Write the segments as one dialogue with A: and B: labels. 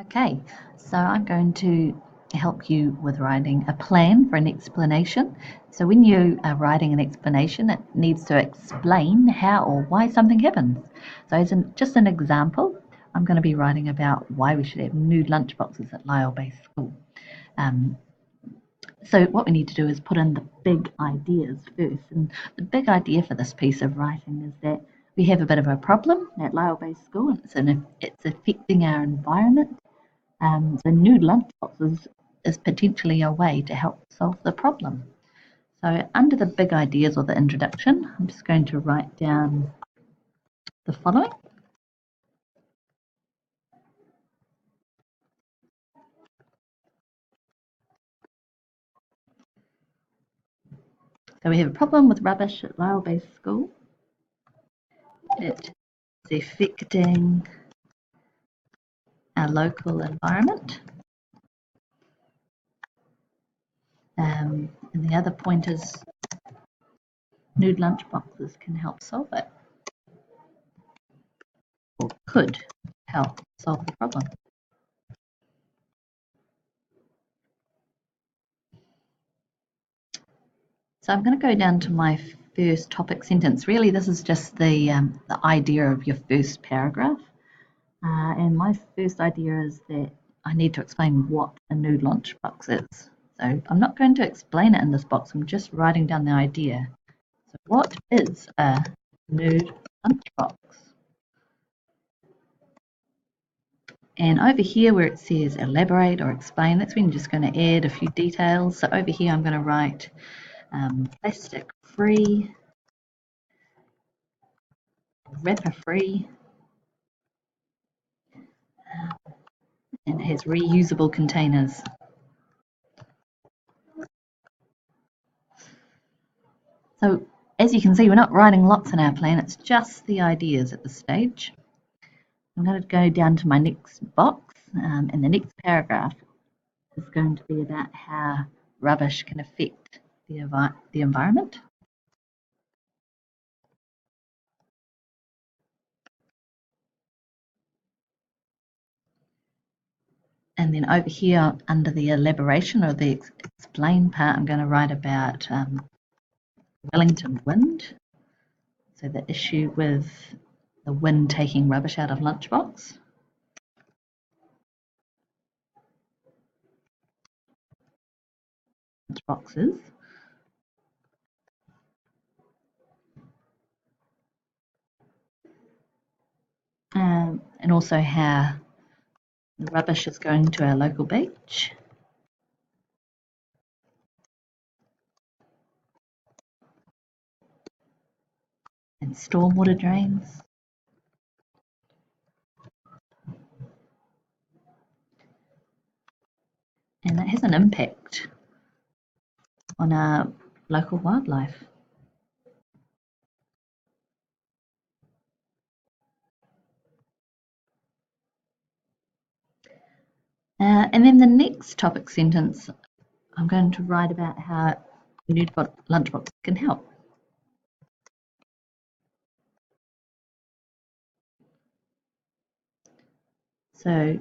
A: Okay, so I'm going to help you with writing a plan for an explanation. So when you are writing an explanation, it needs to explain how or why something happens. So just an example, I'm going to be writing about why we should have nude lunchboxes at Lyell Bay School. Um, so what we need to do is put in the big ideas first. And the big idea for this piece of writing is that we have a bit of a problem at Lyell Bay School, and it's affecting our environment. So nude lunchboxes is potentially a way to help solve the problem. So under the big ideas or the introduction, I'm just going to write down the following. So we have a problem with rubbish at Lyell Bay School. It is affecting our local environment. And the other point is nude lunchboxes can help solve it, or could help solve the problem. So I'm going to go down to my first topic sentence. Really, this is just the idea of your first paragraph. And my first idea is that I need to explain what a nude lunchbox is. So I'm not going to explain it in this box. I'm just writing down the idea. So what is a nude lunchbox? And over here where it says elaborate or explain, that's when you're just going to add a few details. So over here I'm going to write plastic free, wrapper free, and has reusable containers. So as you can see, we're not writing lots in our plan, it's just the ideas at this stage. I'm going to go down to my next box, and the next paragraph is going to be about how rubbish can affect the environment. And then over here under the elaboration or the explain part, I'm going to write about Wellington Wind. So the issue with the wind taking rubbish out of lunchboxes. And also how the rubbish is going to our local beach. And stormwater drains. And that has an impact on our local wildlife. And then the next topic sentence, I'm going to write about how nude lunchbox can help. So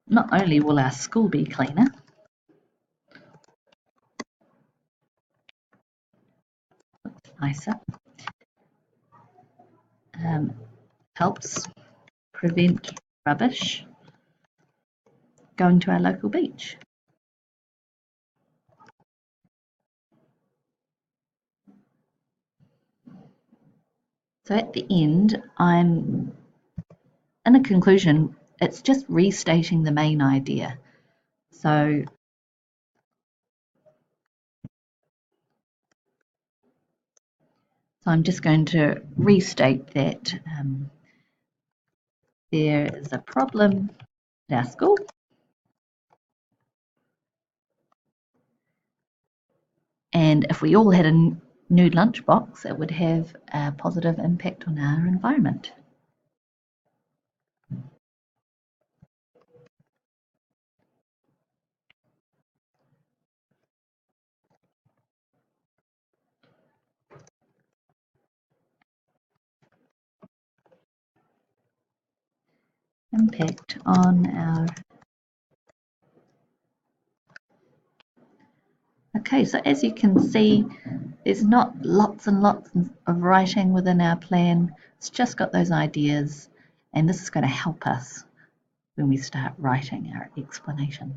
A: not only will our school be cleaner, nicer, helps prevent rubbish going to our local beach. So at the end, I'm in a conclusion, it's just restating the main idea. So I'm just going to restate that there is a problem at our school. And if we all had a nude lunchbox, it would have a positive impact on our environment. impact on our... Okay, so as you can see, there's not lots and lots of writing within our plan. It's just got those ideas, and this is going to help us when we start writing our explanation.